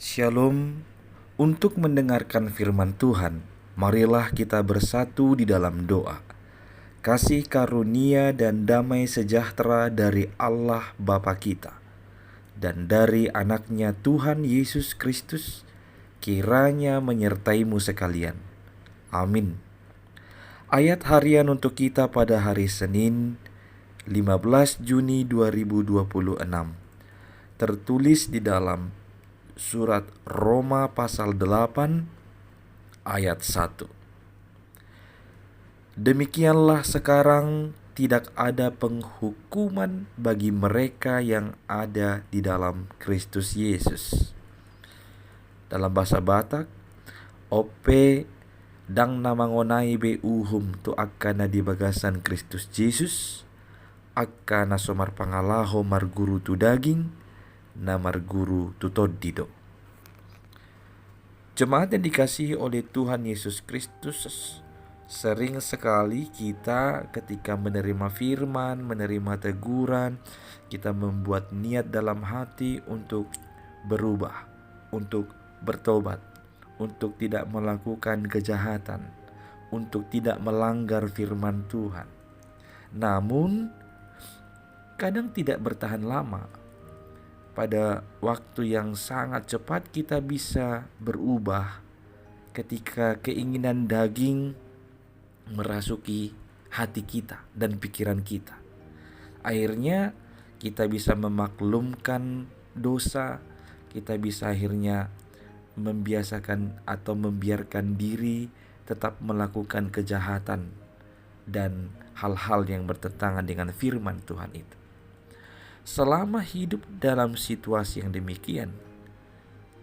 Shalom. Untuk mendengarkan firman Tuhan, marilah kita bersatu di dalam doa. Kasih karunia dan damai sejahtera dari Allah Bapa kita dan dari anaknya Tuhan Yesus Kristus kiranya menyertaimu sekalian. Amin. Ayat harian untuk kita pada hari Senin 15 Juni 2026 tertulis di dalam surat Roma pasal 8 ayat 1. Demikianlah sekarang tidak ada penghukuman bagi mereka yang ada di dalam Kristus Yesus. Dalam bahasa Batak, ope dang namangonai be uhum tu akkana di bagasan Kristus Yesus, akkana somar pangalaho marguru tu daging, na marguru tu toddido. Jemaat yang dikasihi oleh Tuhan Yesus Kristus, sering sekali kita ketika menerima firman, menerima teguran, kita membuat niat dalam hati untuk berubah, untuk bertobat, untuk tidak melakukan kejahatan, untuk tidak melanggar firman Tuhan. Namun, kadang tidak bertahan lama. Pada waktu yang sangat cepat kita bisa berubah ketika keinginan daging merasuki hati kita dan pikiran kita. Akhirnya kita bisa memaklumkan dosa, kita bisa akhirnya membiasakan atau membiarkan diri tetap melakukan kejahatan dan hal-hal yang bertentangan dengan firman Tuhan itu. Selama hidup dalam situasi yang demikian,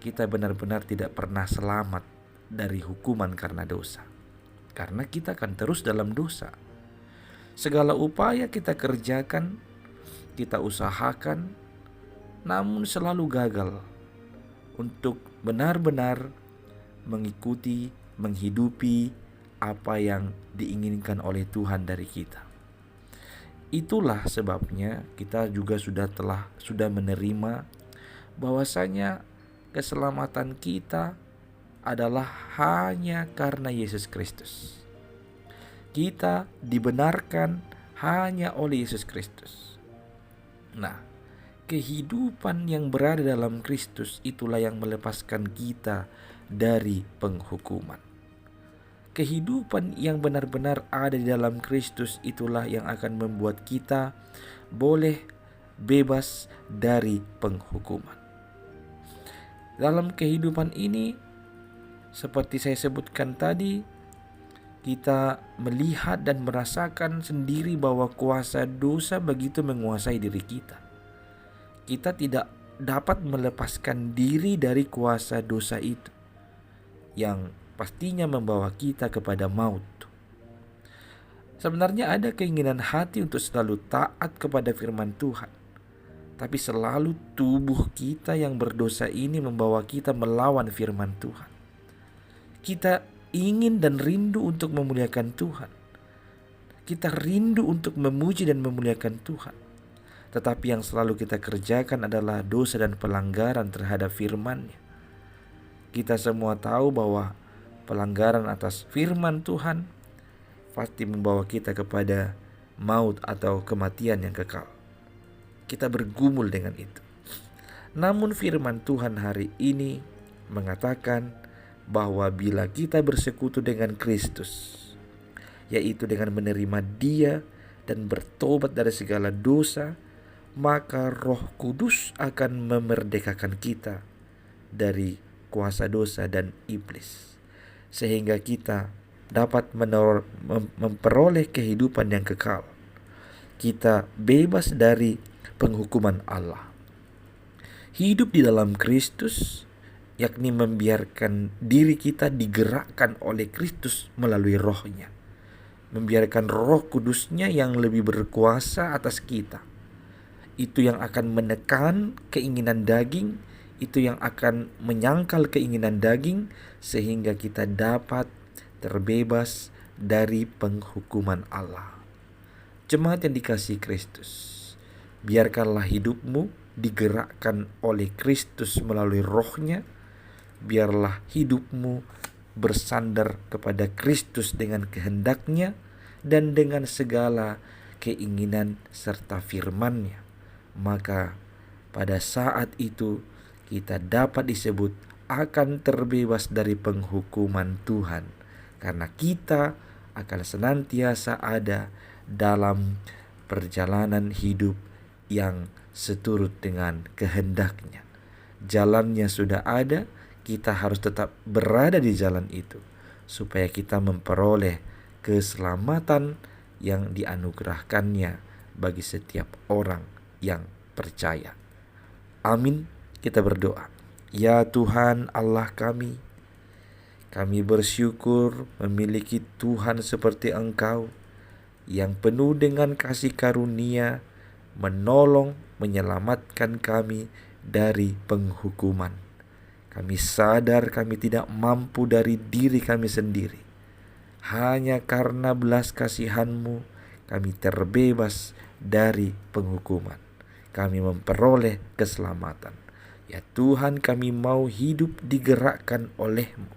kita benar-benar tidak pernah selamat dari hukuman karena dosa. Karena kita akan terus dalam dosa. Segala upaya kita kerjakan, kita usahakan, namun selalu gagal untuk benar-benar mengikuti, menghidupi apa yang diinginkan oleh Tuhan dari kita. Itulah sebabnya kita juga sudah menerima bahwasanya keselamatan kita adalah hanya karena Yesus Kristus. Kita dibenarkan hanya oleh Yesus Kristus. Nah, kehidupan yang berada dalam Kristus itulah yang melepaskan kita dari penghukuman. Kehidupan yang benar-benar ada di dalam Kristus itulah yang akan membuat kita boleh bebas dari penghukuman. Dalam kehidupan ini, seperti saya sebutkan tadi, kita melihat dan merasakan sendiri bahwa kuasa dosa begitu menguasai diri kita. Kita tidak dapat melepaskan diri dari kuasa dosa itu yang pastinya membawa kita kepada maut. Sebenarnya ada keinginan hati untuk selalu taat kepada firman Tuhan. Tapi selalu tubuh kita yang berdosa ini membawa kita melawan firman Tuhan. Kita ingin dan rindu untuk memuliakan Tuhan. Kita rindu untuk memuji dan memuliakan Tuhan. Tetapi yang selalu kita kerjakan adalah dosa dan pelanggaran terhadap firman-Nya. Kita semua tahu bahwa pelanggaran atas firman Tuhan pasti membawa kita kepada maut atau kematian yang kekal. Kita bergumul dengan itu. Namun firman Tuhan hari ini mengatakan bahwa bila kita bersekutu dengan Kristus, yaitu dengan menerima Dia dan bertobat dari segala dosa, maka Roh Kudus akan memerdekakan kita dari kuasa dosa dan iblis, sehingga kita dapat memperoleh kehidupan yang kekal. Kita bebas dari penghukuman Allah. Hidup di dalam Kristus, yakni membiarkan diri kita digerakkan oleh Kristus melalui Roh-Nya. Membiarkan Roh Kudus-Nya yang lebih berkuasa atas kita. Itu yang akan menekan keinginan daging, itu yang akan menyangkal keinginan daging, sehingga kita dapat terbebas dari penghukuman Allah. Jemaat yang dikasihi Kristus, biarkanlah hidupmu digerakkan oleh Kristus melalui Roh-Nya, biarlah hidupmu bersandar kepada Kristus dengan kehendaknya dan dengan segala keinginan serta firman-Nya. Maka pada saat itu kita dapat disebut akan terbebas dari penghukuman Tuhan, karena kita akan senantiasa ada dalam perjalanan hidup yang seturut dengan kehendak-Nya. Jalannya sudah ada, kita harus tetap berada di jalan itu supaya kita memperoleh keselamatan yang dianugerahkannya bagi setiap orang yang percaya. Amin. Kita berdoa. Ya Tuhan Allah kami bersyukur memiliki Tuhan seperti Engkau yang penuh dengan kasih karunia, menolong, menyelamatkan kami dari penghukuman. Kami sadar kami tidak mampu dari diri kami sendiri. Hanya karena belas kasihan-Mu kami terbebas dari penghukuman. Kami memperoleh keselamatan. Ya Tuhan, kami mau hidup digerakkan oleh-Mu.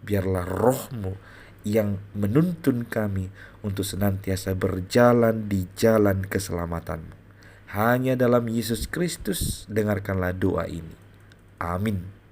Biarlah Roh-Mu yang menuntun kami untuk senantiasa berjalan di jalan keselamatan-Mu. Hanya dalam Yesus Kristus dengarkanlah doa ini. Amin.